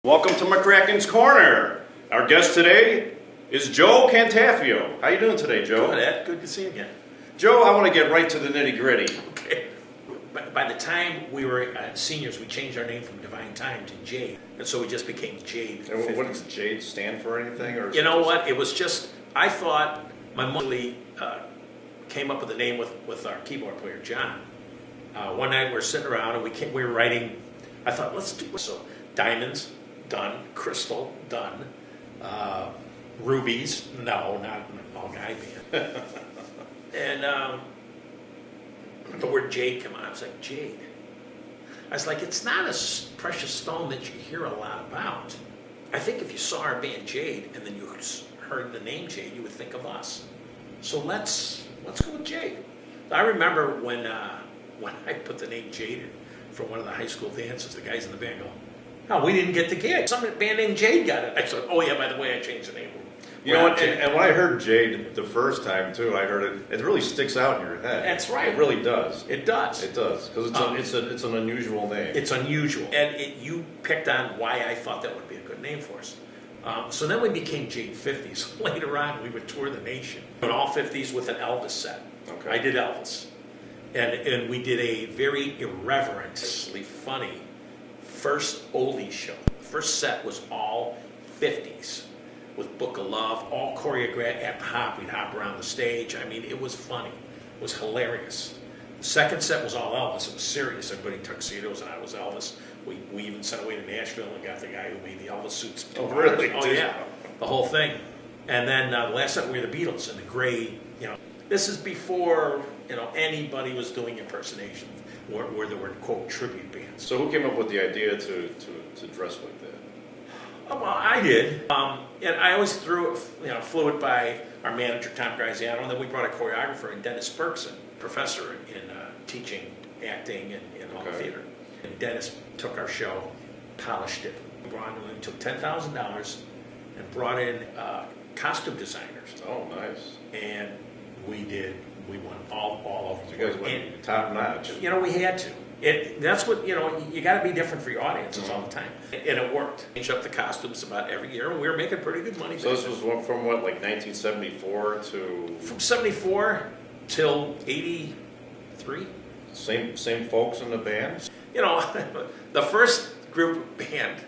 Welcome to Mccrackins Corner. Our guest today is Joe Cantafio. How you doing today, Joe? Good, Ed. Good to see you again. Joe, I want to get right to the nitty-gritty. Okay. By the time we were seniors, we changed our name from Divine Time to Jade, and so we just became Jade. And what does Jade stand for, anything? Or you know what? It was just, I thought, my mom came up with a name with our keyboard player, John. One night we were sitting around and we were writing, I thought, let's do this. So, diamonds, done. Crystal, done. Rubies, no, not all guy band. And the word jade came on. I was like, jade. I was like, it's not a precious stone that you hear a lot about. I think if you saw our band Jade and then you heard the name Jade, you would think of us. So let's go with Jade. I remember when I put the name Jade in for one of the high school dances, the guys in the band go, "Oh, we didn't get the gig. Some band named Jade got it." I said, "Oh yeah, by the way, I changed the name." You know what? And when I heard Jade the first time too, I heard it. It really sticks out in your head. That's right. It really does. It does. It does because it's an unusual name. It's unusual, and you picked on why I thought that would be a good name for us. So then we became Jade 50s. Later on, we would tour the nation in all 50s with an Elvis set. Okay. I did Elvis, and we did a very irreverently funny first oldies show. The first set was all 50s. With Book of Love, all choreographed at the hop. We'd hop around the stage. I mean, it was funny. It was hilarious. The second set was all Elvis. It was serious. Everybody in tuxedos, and I was Elvis. We even sent away to Nashville and got the guy who made the Elvis suits. Oh, really? Oh, yeah. The whole thing. And then the last set, we were the Beatles in the gray, This is before, anybody was doing impersonations where there were, quote, tribute bands. So who came up with the idea to dress like that? Oh, well, I did, and I always flew it by our manager, Tom Graziano, and then we brought a choreographer, and Dennis Berkson, professor in teaching acting and all the theater. And Dennis took our show, polished it. We took $10,000 and brought in costume designers. Oh, nice. And we won all over. So you guys went top notch. We had to. That's what, you got to be different for your audiences all the time. And it worked. Changed up the costumes about every year, and we were making pretty good money. So this was from what, like 1974 to? From 74 till 83. Same folks in the band? The first group band,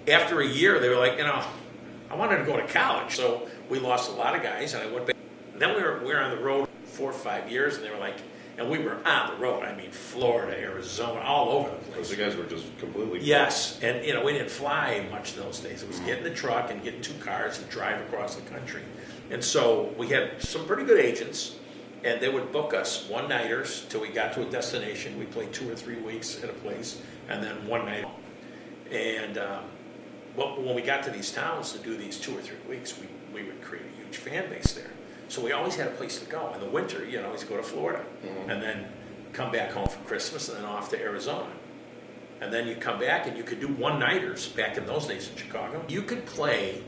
after a year, they were like, I wanted to go to college. So we lost a lot of guys, and I went back. And then we were on the road 4 or 5 years, and they were like, and we were on the road. I mean, Florida, Arizona, all over the place. So you guys were just completely... Yes, and we didn't fly much those days. It was get in the truck and get in 2 cars and drive across the country. And so we had some pretty good agents, and they would book us one-nighters till we got to a destination. We played 2 or 3 weeks at a place, and then one night. And when we got to these towns to do these 2 or 3 weeks, we would create a huge fan base there. So we always had a place to go. In the winter, you'd always go to Florida, and then come back home for Christmas, and then off to Arizona. And then you come back, and you could do one-nighters back in those days in Chicago. You could play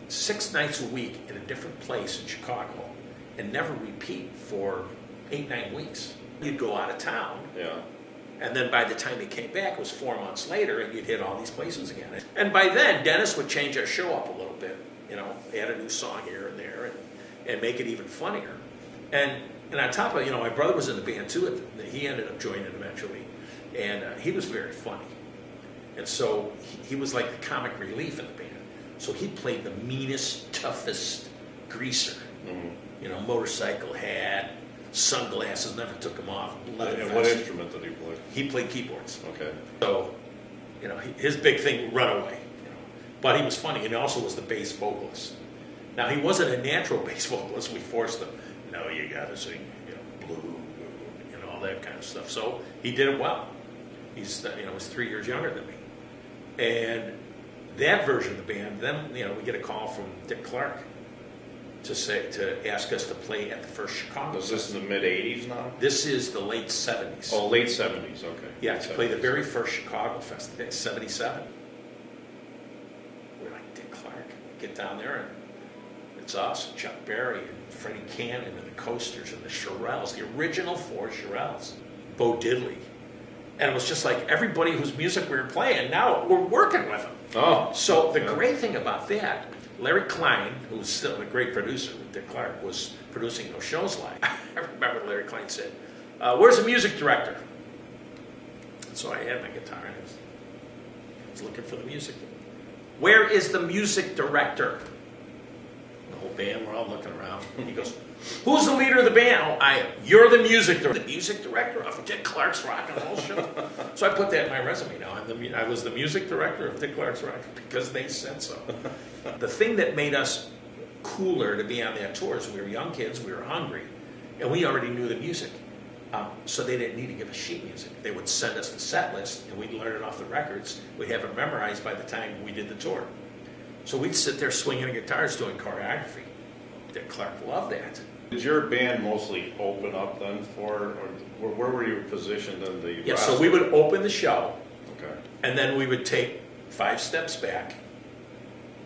6 nights a week in a different place in Chicago and never repeat for 8, 9 weeks. You'd go out of town. Yeah. And then by the time you came back, it was 4 months later, and you'd hit all these places again. And by then, Dennis would change our show up a little bit. Add a new song here and there, and make it even funnier. And on top of it, my brother was in the band too. He ended up joining eventually, and he was very funny. And so he was like the comic relief in the band. So he played the meanest, toughest greaser. Motorcycle hat, sunglasses, never took them off. And what instrument did he play? He played keyboards. Okay. So, his big thing, Runaway. But he was funny, and he also was the bass vocalist. Now, he wasn't a natural bass vocalist. We forced him, no, you got to sing, blue, all that kind of stuff. So he did it well. He's 3 years younger than me. And that version of the band, then, we get a call from Dick Clark to ask us to play at the first Chicago. Was this in the mid-'80s now? This is the late 70s. Oh, late 70s, okay. Yeah, to play the very first Chicago Fest, 77. We're like, Dick Clark. Get down there, and it's us, and Chuck Berry, and Freddie Cannon, and the Coasters, and the Shirelles, the original 4 Shirelles. Bo Diddley. And it was just like everybody whose music we were playing, now we're working with them. Oh. So the great thing about that, Larry Klein, who's still a great producer with Dick Clark, was producing those shows live. I remember Larry Klein said, where's the music director? So I had my guitar and I was looking for the music. Where is the music director? The whole band, we're all looking around. He goes, who's the leader of the band? Oh, I am. You're the music director. The music director of Dick Clark's Rock and Roll Show. So I put that in my resume now. I was the music director of Dick Clark's Rock because they said so. The thing that made us cooler to be on that tour is we were young kids, we were hungry, and we already knew the music. So they didn't need to give us sheet music. They would send us the set list, and we'd learn it off the records. We'd have it memorized by the time we did the tour. So we'd sit there swinging guitars doing choreography. Dick Clark loved that. Did your band mostly open up then for, or where were you positioned in the Yeah, roster? so we would open the show, Okay. and then we would take 5 steps back,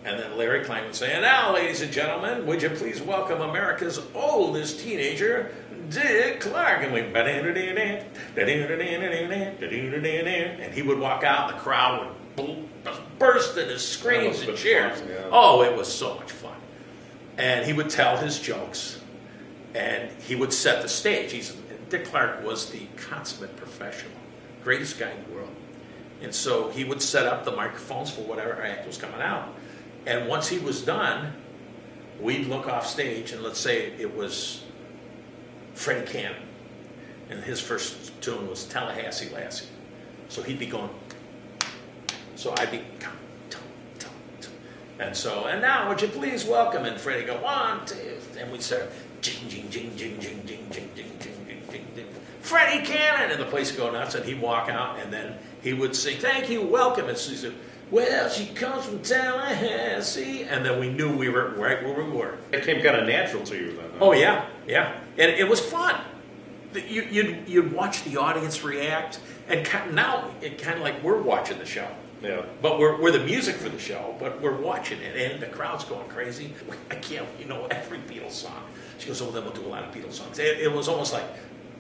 and then Larry Klein would say, and now, ladies and gentlemen, would you please welcome America's oldest teenager, Dick Clark. And we, and he would walk out, and the crowd would burst into screams and cheers. Fun, yeah. Oh, it was so much fun. And he would tell his jokes, and he would set the stage. Dick Clark was the consummate professional, greatest guy in the world. And so he would set up the microphones for whatever act was coming out. And once he was done, we'd look off stage, and let's say it was Freddie Cannon, and his first tune was Tallahassee Lassie. So he'd be going, so I'd be, and so, and now would you please welcome, and Freddie go, 1, 2, and we'd start, jing, jing, jing, jing, jing, jing, jing, jing, jing, jing, jing, jing, Freddie Cannon, and the place would go nuts, and he'd walk out, and then he would sing, thank you, welcome, and so he said, well, she comes from Tallahassee, and then we knew we were right where we were. It came kind of natural to you then. Huh? Oh yeah, yeah, and it was fun. You'd watch the audience react, and now it kind of like we're watching the show. Yeah. But we're the music for the show, but we're watching it, and the crowd's going crazy. I can't, every Beatles song. She goes, oh, then we'll do a lot of Beatles songs. It was almost like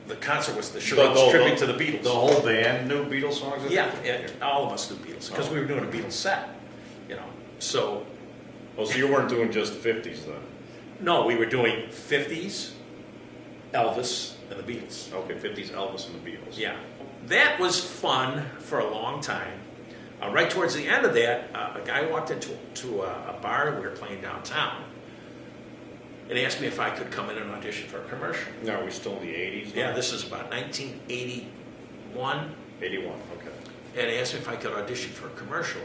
the concert was the tribute to the Beatles. The whole band knew Beatles songs? Yeah, all of us knew Beatles, because we were doing a Beatles set, so... Oh, so you weren't doing just 50s then? No, we were doing 50s, Elvis, and the Beatles. Okay, 50s, Elvis, and the Beatles. Yeah. That was fun for a long time. Right towards the end of that, a guy walked into a bar we were playing downtown and asked me if I could come in and audition for a commercial. No, are we still in the 80s? Yeah, this is about 1981. 81, okay. And he asked me if I could audition for a commercial.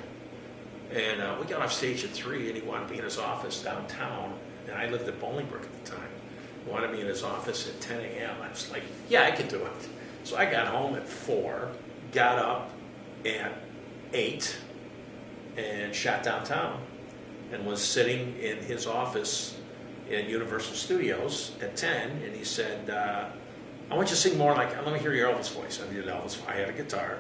And we got off stage at 3, and he wanted me in his office downtown. And I lived at Bolingbrook at the time. He wanted me in his office at 10 a.m. I was like, yeah, I can do it. So I got home at 4, got up at 8, and shot downtown, and was sitting in his office in Universal Studios at 10, and he said, I want you to sing more like, let me hear your Elvis voice. I did Elvis. I had a guitar,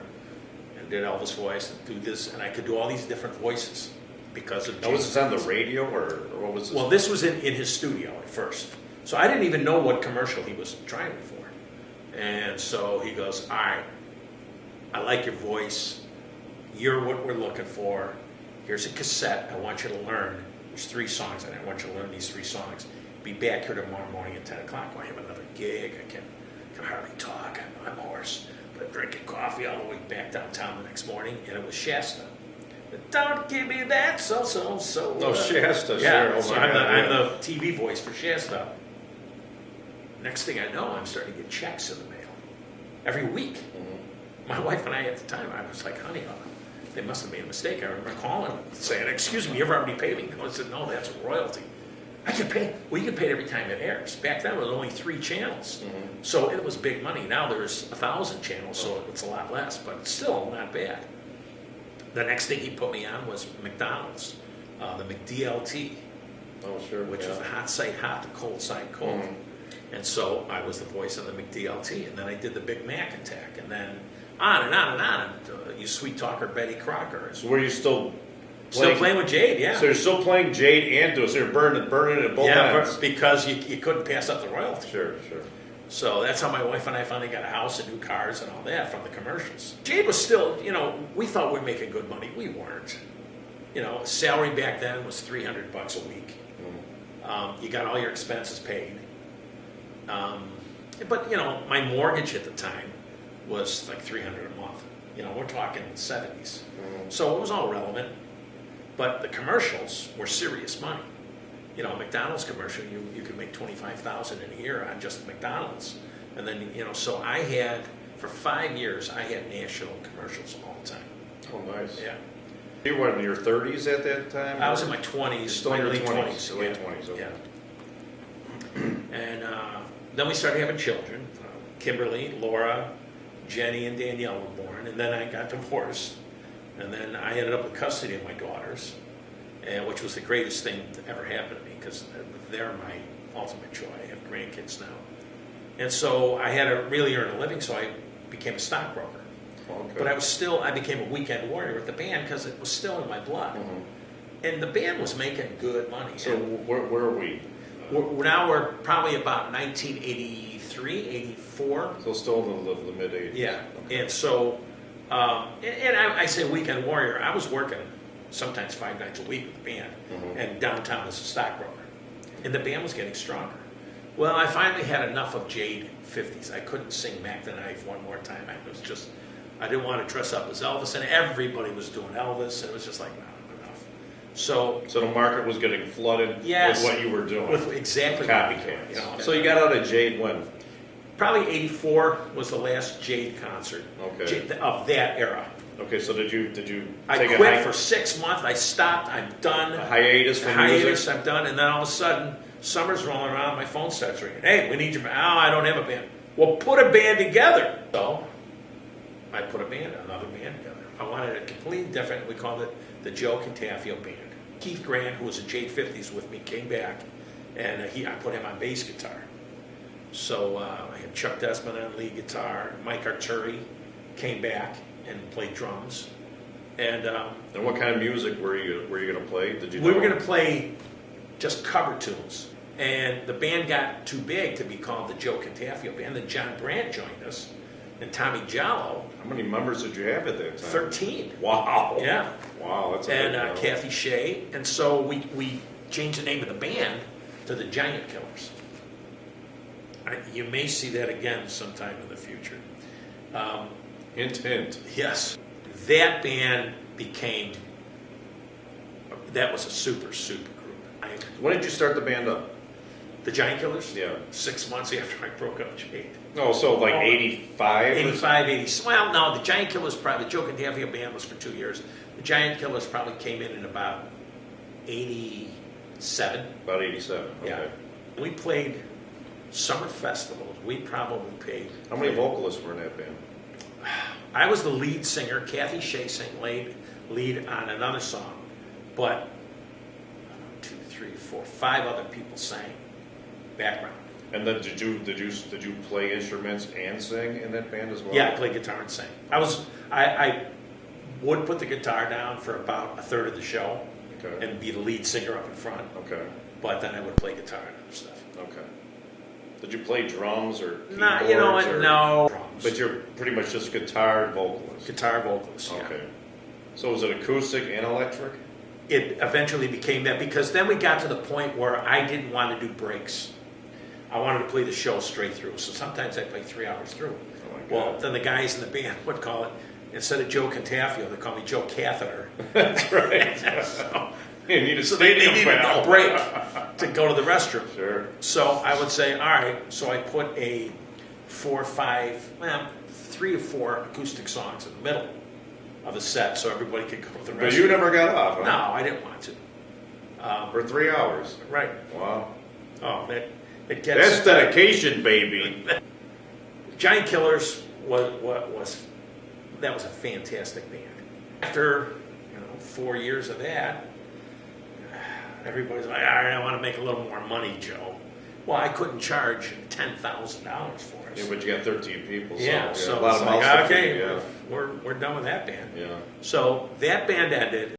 and did Elvis voice, and do this, and I could do all these different voices because of Now, was this on the radio, or what was this? Well, this was in his studio at first. So I didn't even know what commercial he was trying me for. And so he goes, all right, I like your voice. You're what we're looking for. Here's a cassette. I want you to learn. There's 3 songs, and I want you to learn these 3 songs. Be back here tomorrow morning at 10 o'clock. I have another gig. I can hardly talk. I'm hoarse. But I'm drinking coffee all the way back downtown the next morning, and it was Shasta. Don't give me that so. Oh, Shasta, yeah, sure. Oh, so I'm the TV voice for Shasta. Next thing I know, I'm starting to get checks in the mail every week. Mm-hmm. My wife and I at the time, I was like, honey, they must have made a mistake. I remember calling saying, excuse me, you've already paid me. I said, no, that's royalty. I get paid. Well, you get paid every time it airs. Back then, it was only 3 channels. Mm-hmm. So it was big money. Now there's 1,000 channels, so it's a lot less, but it's still not bad. The next thing he put me on was McDonald's, the McDLT. Oh, sure. Which was the hot side hot, the cold side cold. Mm-hmm. And so I was the voice of the McDLT, and then I did the Big Mac attack, and then on and on and on. You sweet talker Betty Crocker. So were you still playing with Jade? Yeah. So you're still playing Jade and so you're burning it at both ends. Because you couldn't pass up the royalty. Sure. So that's how my wife and I finally got a house and new cars and all that from the commercials. Jade was still, we thought we were making good money. We weren't. Salary back then was $300 a week. You got all your expenses paid. But my mortgage at the time was like $300 a month. We're talking 70s. So it was all relevant. But the commercials were serious money. A McDonald's commercial, you could make $25,000 in a year on just McDonald's. And then, so I had, for 5 years, I had national commercials all the time. Oh, nice. Yeah. You were in your 30s at that time? I was in my 20s, Still in your late 20s. 20s. Late 20s, okay. Yeah. And then we started having children. Kimberly, Laura, Jenny, and Danielle were born. And then I got divorced. And then I ended up with custody of my daughters, which was the greatest thing that ever happened to me because they're my ultimate joy. I have grandkids now. And so I had to really earn a living, so I became a stockbroker. Okay. But I became a weekend warrior with the band because it was still in my blood. And the band was making good money. So where are we? Now we're probably about 1983, 84. So still in the mid-80s. Yeah. Okay. And so, I say weekend warrior. I was working sometimes 5 nights a week with the band and downtown as a stockbroker. And the band was getting stronger. Well, I finally had enough of Jade 50s. I couldn't sing Mac the Knife one more time. I didn't want to dress up as Elvis, and everybody was doing Elvis, and it was just like, no, enough. So the market was getting flooded with what you were doing. With exactly what I was doing. So you got out of Jade when? Probably 84 was the last Jade concert of that era. Okay, so did you take I quit for 6 months. I stopped. I'm done. A hiatus from music? I'm done. And then all of a sudden, summer's rolling around. My phone starts ringing. Hey, we need your band. Oh, I don't have a band. Well, put a band together. So I put another band together. I wanted it completely different. We called it the Joe Cantafio Band. Keith Grant, who was in Jade 50s with me, came back, and I put him on bass guitar. So I had Chuck Desmond on lead guitar. Mike Arturi came back and played drums. And what kind of music were you going to play? We were going to play just cover tunes. And the band got too big to be called the Joe Cantafio Band. Then John Brandt joined us, and Tommy Giallo. How many members did you have at that time? 13. Wow. Yeah. Wow, that's a big And deal. Kathy Shea. And so we changed the name of the band to the Giant Killers. You may see that again sometime in the future. Hint, hint. Yes. That band that was a super, super group. When did you start the band up? The Giant Killers? Yeah. 6 months after I broke up Jade. Oh, so like 85? 85, 80. Well, no, the Giant Killers the Joe Cantafio Band was for 2 years. The Giant Killers probably came in about 87. About 87, okay. Yeah. We played summer festivals. We probably paid. How many vocalists were in that band? I was the lead singer. Kathy Shea sang lead on another song, but 2, 3, 4, 5 other people sang background. And then did you play instruments and sing in that band as well? Yeah, I played guitar and sang. I would put the guitar down for about a third of the show, and be the lead singer up in front. Okay. But then I would play guitar and other stuff. Okay. Did you play drums or keyboards? No, you know what? No. Drums. But you're pretty much just guitar and vocalist. Guitar vocalist. Yeah. Okay. So was it acoustic and electric? It eventually became that because then we got to the point where I didn't want to do breaks. I wanted to play the show straight through. So sometimes I play 3 hours through. Oh my God. Well, then the guys in the band would call it, instead of Joe Cantafio, they call me Joe Catheter. That's right. So you need a they needed foul. a break to go to the restroom. Sure. So I would say, all right. So I put 3 or 4 acoustic songs in the middle of the set so everybody could go to the restroom. But you never got off, huh? No, I didn't want to. For 3 hours? Right. Wow. Oh, it gets... That's dedication, baby. Giant Killers was a fantastic band. After 4 years of that, everybody's like, all right, I want to make a little more money, Joe. Well, I couldn't charge $10,000 for us. Yeah, but you got 13 people. So a lot of it's mouths like, to feed, okay, yeah. we're done with that band. Yeah. So that band ended.